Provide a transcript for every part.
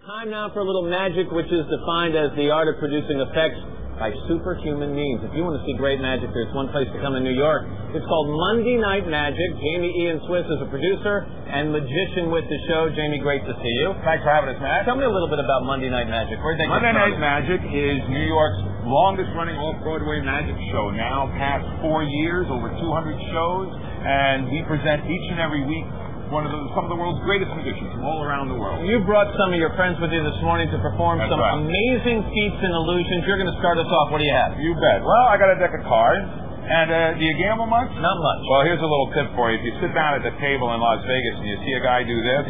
Time now for a little magic, which is defined as the art of producing effects by superhuman means. If you want to see great magic, there's one place to come in New York. It's called Monday Night Magic. Jamie Ian Swiss is a producer and magician with the show. Jamie, great to see you. Thanks for having us, Matt. Tell me a little bit about Monday Night Magic. Where did they Monday Night Magic is New York's longest-running off-Broadway magic show, now past 4 years, over 200 shows, and we present each and every week some of the world's greatest magicians from all around the world. You brought some of your friends with you this morning to perform some amazing feats and illusions. You're going to start us off. What do you have? You bet. Well, I got a deck of cards. And do you gamble much? Not much. Well, here's a little tip for you. If you sit down at the table in Las Vegas and you see a guy do this,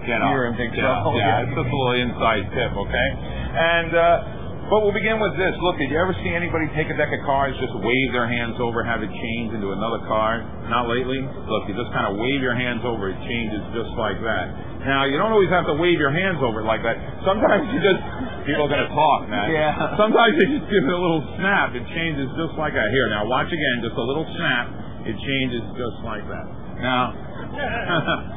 you're in big trouble. Yeah, it's just a little inside tip, okay? And but we'll begin with this. Look, did you ever see anybody take a deck of cards, just wave their hands over, have it change into another card? Not lately? Look, you just kind of wave your hands over, it changes just like that. Now, you don't always have to wave your hands over it like that. Sometimes you just, people are going to talk, man. Yeah. Sometimes you just give it a little snap, it changes just like that. Here, now watch again, just a little snap, it changes just like that. Now,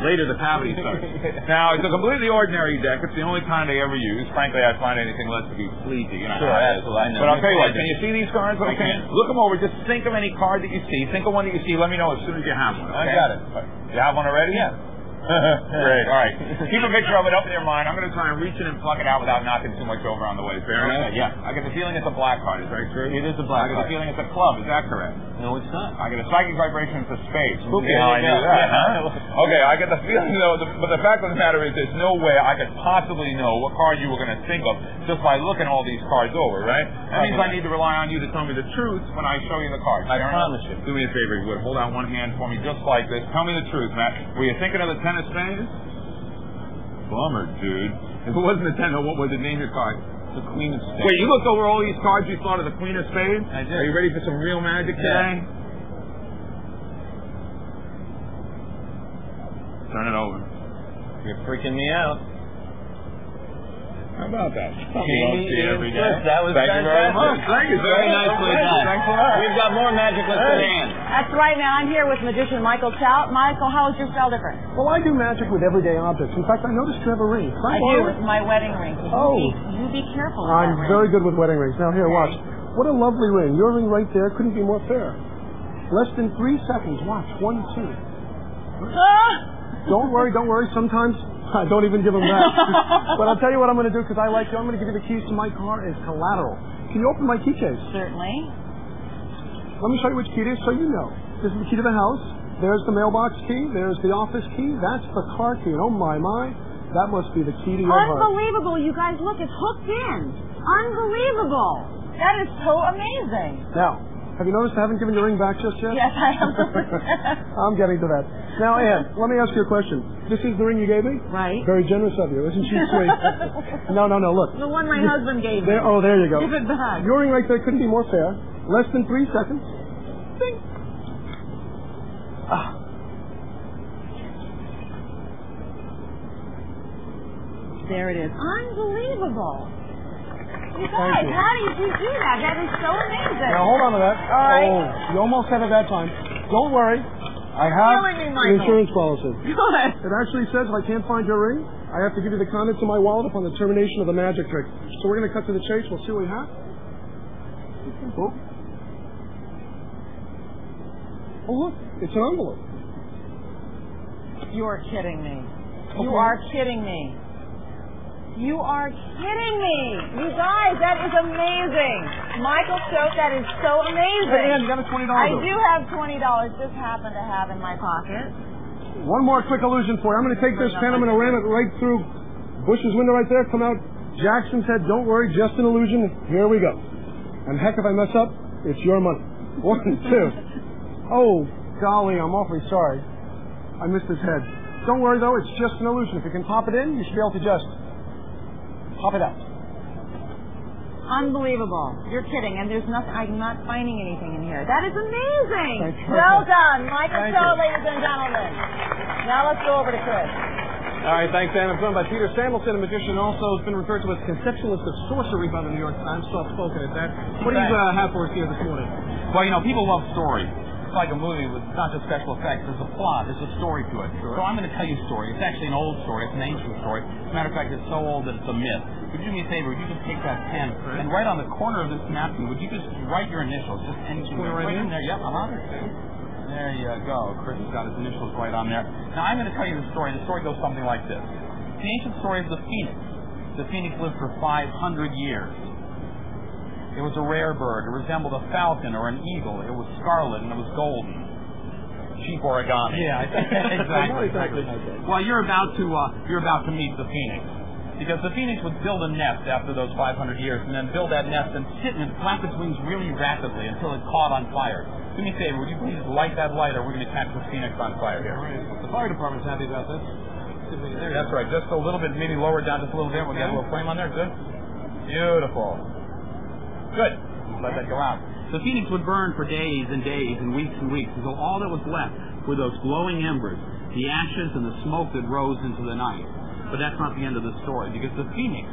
later the cavity starts. Now, it's a completely ordinary deck. It's the only kind I ever use. Frankly, I find anything less to be sleazy. You know, sure, that's what I know. But I'll tell you what, can you see these cards? I can. Look them over. Just think of any card that you see. Think of one that you see. Let me know as soon as you have one. I Okay? got it. You have one already? Yeah. Great. All right. Keep a picture of it up in your mind. I'm going to try and reach in and pluck it out without knocking too much over on the way. Fair enough? Yeah. I get the feeling it's a black card. Is that true? It is a black card. I get the feeling it's a club. Is that correct? No, it's not. I get a psychic vibration. It's a spade. Spooky how how I knew that, huh? Okay, I get the feeling, though, but the fact of the matter is there's no way I could possibly know what card you were going to think of just by looking all these cards over, right? That means I need to rely on you to tell me the truth when I show you the cards. I promise you. Do me a favor, you would. Hold out one hand for me just like this. Tell me the truth, Matt. Were you thinking of the ten of spades? Bummer, dude. If it wasn't the ten, what was it? Name your card. The Queen of Spades. Wait, you looked over all these cards, you thought of the Queen of Spades? I did. Are you ready for some real magic today? Turn it over. You're freaking me out. How about that? Jamie Ian Swiss, that was Thank you very much. Thank you. Very nicely done. Thanks a lot. We've got more magic left in hand. That's right. Now I'm here with magician Michael Chaut. Michael, how is your style different? Well, I do magic with everyday objects. In fact, I noticed you have a ring. I do. It's my wedding ring. Oh. You be careful with I'm that ring. very good with wedding rings. Now, here, watch. What a lovely ring. Your ring right there couldn't be more fair. Less than 3 seconds. Watch. 1, 2. Don't worry. Sometimes I don't even give them that. But I'll tell you what I'm going to do because I like you. I'm going to give you the keys to my car as collateral. Can you open my key case? Certainly. Let me show you which key it is so you know. This is the key to the house. There's the mailbox key. There's the office key. That's the car key. And oh, my. That must be the key to your heart. Unbelievable. You guys, look, it's hooked in. Unbelievable. That is so amazing. Now, have you noticed I haven't given your ring back just yet? Yes, I am. I'm getting to that. Now, Ann, let me ask you a question. This is the ring you gave me? Right. Very generous of you. Isn't she sweet? No, look. The one my husband gave me. There you go. Give it back. Your ring right there couldn't be more fair. Less than 3 seconds. Bing. There it is. Unbelievable. You guys, Thank you. how did you do that? That is so amazing. Now, hold on to that. All right. Oh, you almost had it that time. Don't worry. I have Killing me, an Michael. insurance policy. Good. It actually says if I can't find your ring, I have to give you the contents of my wallet upon the termination of the magic trick. So we're going to cut to the chase. We'll see what we have. Oh, look. It's an envelope. You are kidding me. You are kidding me. You are kidding me. You guys, that is amazing. Michael Chaut, that is so amazing. Hey, Ann, you got a $20 I bill. do have $20. Just happen to have in my pocket. One more quick illusion for you. I'm going to take this pen. I'm going to ram it right through Bush's window right there. Come out. Jackson said, don't worry, just an illusion. Here we go. And heck, if I mess up, it's your money. 1, 2. Oh, golly, I'm awfully sorry. I missed his head. Don't worry, though. It's just an illusion. If you can pop it in, you should be able to just pop it out. Unbelievable. You're kidding. And there's nothing, I'm not finding anything in here. That is amazing. Thank you. Well done. Michael Thank Chaut, you. ladies and gentlemen. Now let's go over to Chris. All right, thanks, Ann. I'm joined by Peter Samuelson, a magician, also has been referred to as conceptualist of sorcery by the New York Times. Soft-spoken at that. What do you have for us here this morning? Well, people love stories. it's like a movie with not just special effects. There's a plot. There's a story to it. Sure. So I'm going to tell you a story. It's actually an old story. It's an ancient story. As a matter of fact, it's so old that it's a myth. Would you do me a favor? Would you just take that pen and write on the corner of this napkin, would you just write your initials? Just anything. Right in there. Yep, there you go. Chris has got his initials right on there. Now I'm going to tell you the story. The story goes something like this. The ancient story of the phoenix. The phoenix lived for 500 years. It was a rare bird. It resembled a falcon or an eagle. It was scarlet and it was golden. Cheap origami. Yeah, exactly. Well, you're about to meet the phoenix, because the phoenix would build a nest after those 500 years, and then build that nest and sit and flap its wings really rapidly until it caught on fire. Do me a favor. Would you please light that light, or we're going to catch the phoenix on fire here? The fire department's happy about this. That's right. Just a little bit, maybe lower it down just a little bit. We'll get a little flame on there. Good. Beautiful. Good. Let that go out. The phoenix would burn for days and days and weeks until all that was left were those glowing embers, the ashes and the smoke that rose into the night. But that's not the end of the story, because the phoenix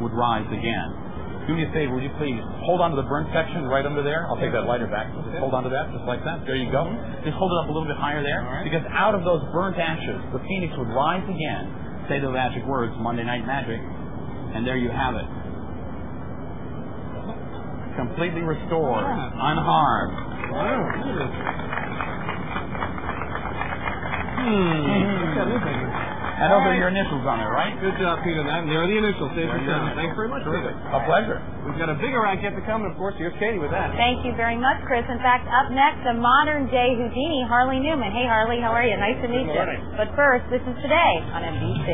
would rise again. Do me a favor, would you please hold on to the burnt section right under there? I'll take that lighter back. Just hold on to that, just like that. There you go. Just hold it up a little bit higher there, because out of those burnt ashes, the phoenix would rise again, say the magic words, Monday Night Magic, and there you have it. Completely restored, unharmed. Wow. And those are your initials on there, right? Good job, Peter. There are the initials. Thanks very much, Peter. A pleasure. We've got a bigger racket to come, and of course, here's Katie with that. Thank you very much, Chris. In fact, up next, a modern-day Houdini, Harley Newman. Hey, Harley, how are you? Nice to meet you. But first, this is Today on NBC.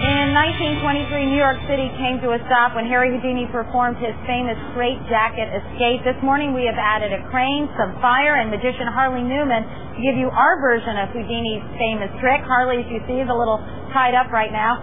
In 1923, New York City came to a stop when Harry Houdini performed his famous straitjacket escape. This morning we have added a crane, some fire, and magician Harley Newman to give you our version of Houdini's famous trick. Harley, as you see, is a little tied up right now.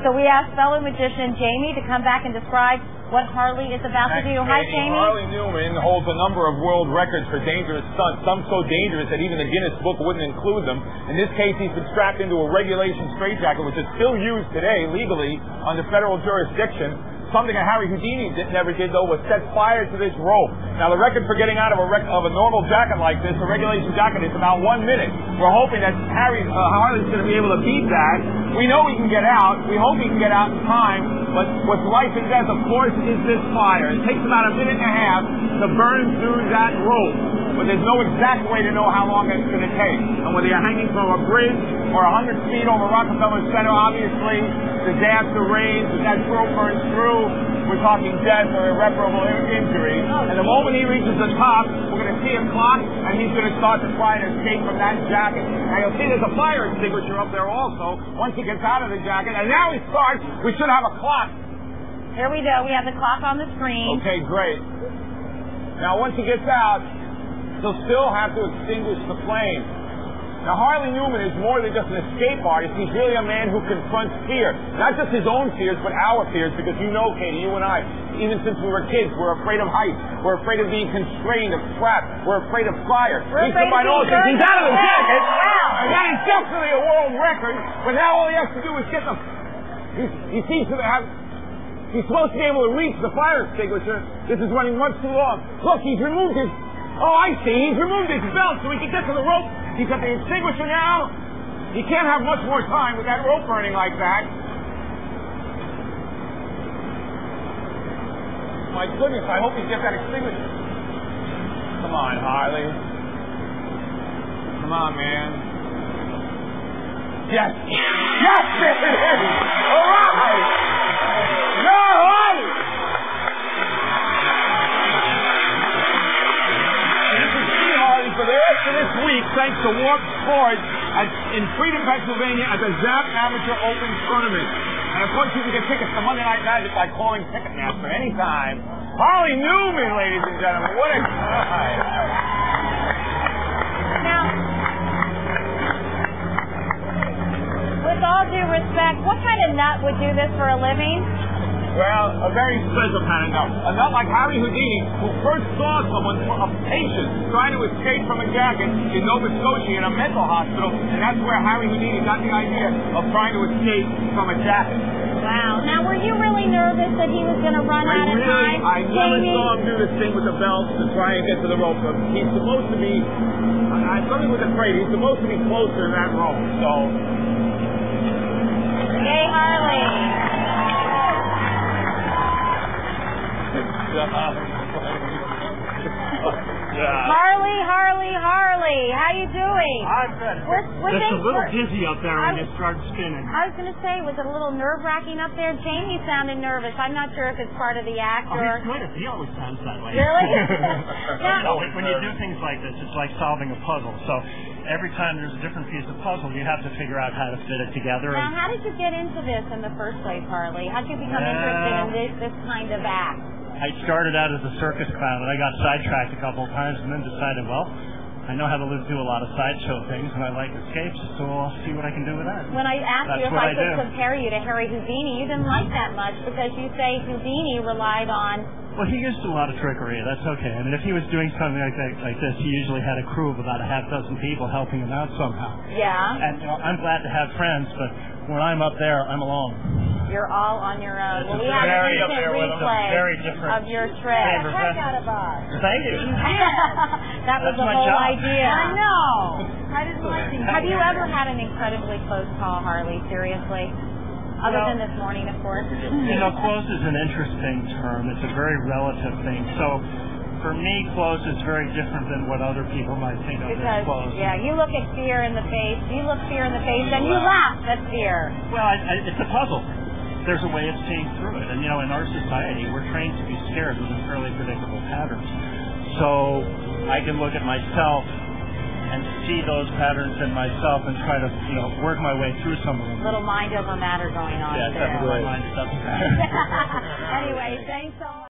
So we asked fellow magician Jamie to come back and describe what Harley is about to do. Hi, Jamie. Harley Newman holds a number of world records for dangerous stunts, some so dangerous that even the Guinness Book wouldn't include them. In this case, he's been strapped into a regulation straitjacket, which is still used today legally under federal jurisdiction. Something that Harry Houdini never did, though, was set fire to this rope. Now, the record for getting out of a normal jacket like this, a regulation jacket, is about 1 minute. We're hoping that Harley's going to be able to beat that. We know he can get out. We hope he can get out in time. But what's life and death, of course, is this fire. It takes about 1.5 minutes to burn through that rope. But there's no exact way to know how long it's going to take. And whether you're hanging from a bridge or 100 feet over Rockefeller Center, obviously, the disaster reigns. If that rope burns through, we're talking death or irreparable injury. And the moment he reaches the top, we're going to see a clock, and he's going to start to try and escape from that jacket. Now, you'll see there's a fire extinguisher up there also, once he gets out of the jacket. And now he starts. We should have a clock. Here we go. We have the clock on the screen. Okay, great. Now, once he gets out, he'll still have to extinguish the flame. Now, Harley Newman is more than just an escape artist. He's really a man who confronts fear. Not just his own fears, but our fears, because you know, Katie, you and I, even since we were kids, we're afraid of heights. We're afraid of being constrained, of trapped. We're afraid of fire. He's out of the jacket. And that is definitely a world record. But now all he has to do is get the... He seems to have... He's supposed to be able to reach the fire extinguisher. This is running much too long. Look, he's removed his... Oh, I see. He's removed his belt so he can get to the rope. He's got the extinguisher now. He can't have much more time with that rope burning like that. My goodness, I hope he gets that extinguisher. Come on, Harley. Come on, man. Yes! Yes, there it is! All right! All right! for this week thanks to Warp Sports in Freedom, Pennsylvania at the Zap Amateur Open Tournament. And of course, you can get tickets to Monday Night Magic by calling Ticketmaster anytime. Holly Newman, ladies and gentlemen, what a time. Now, with all due respect, what kind of nut would do this for a living? Well, a very special kind of nut. A nut like Harry Houdini, who first saw someone, a patient, trying to escape from a jacket in Nova Scotia in a mental hospital, and that's where Harry Houdini got the idea of trying to escape from a jacket. Wow. Now, were you really nervous that he was going to run out of time? I never saw him do this thing with the belt to try and get to the rope. He's supposed to be, I thought he was afraid, he's supposed to be closer to that rope, so. Yay, Harley. Harley, how you doing? I'm good. It's a little dizzy up there when it starts spinning. I was going to say, was it a little nerve-wracking up there? Jamie sounded nervous. I'm not sure if it's part of the act or... He's good. He always sounds that way. Really? When you do things like this, it's like solving a puzzle. So every time there's a different piece of puzzle, you have to figure out how to fit it together. Now, how did you get into this in the first place, Harley? How did you become interested in this kind of act? I started out as a circus clown, and I got sidetracked a couple of times, and then decided, well, I know how to do a lot of sideshow things, and I like escapes, so I'll see what I can do with that. When I asked you if I could compare you to Harry Houdini, you didn't like that much because you say Houdini relied on... Well, he used a lot of trickery. That's okay. I mean, if he was doing something like this, he usually had a crew of about a half dozen people helping him out somehow. Yeah. And I'm glad to have friends, but when I'm up there, I'm alone. You're all on your own. Well, we have an instant replay of your trip. Heck out of us. Thank you. That was That's the my whole job. idea. I know. I didn't like it. Have you ever had an incredibly close call, Harley? Seriously? Other than this morning, of course. You know, close is an interesting term. It's a very relative thing. So, for me, close is very different than what other people might think of as close. Yeah, you look at fear in the face. You look fear in the face, and you laugh at fear. Well, it's a puzzle. There's a way of seeing through it. And, you know, in our society, we're trained to be scared within fairly predictable patterns. So I can look at myself and see those patterns in myself and try to, you know, work my way through some of them. Little mind over matter going on Yeah, there. definitely. Mind is up to that. Anyway, thanks so much.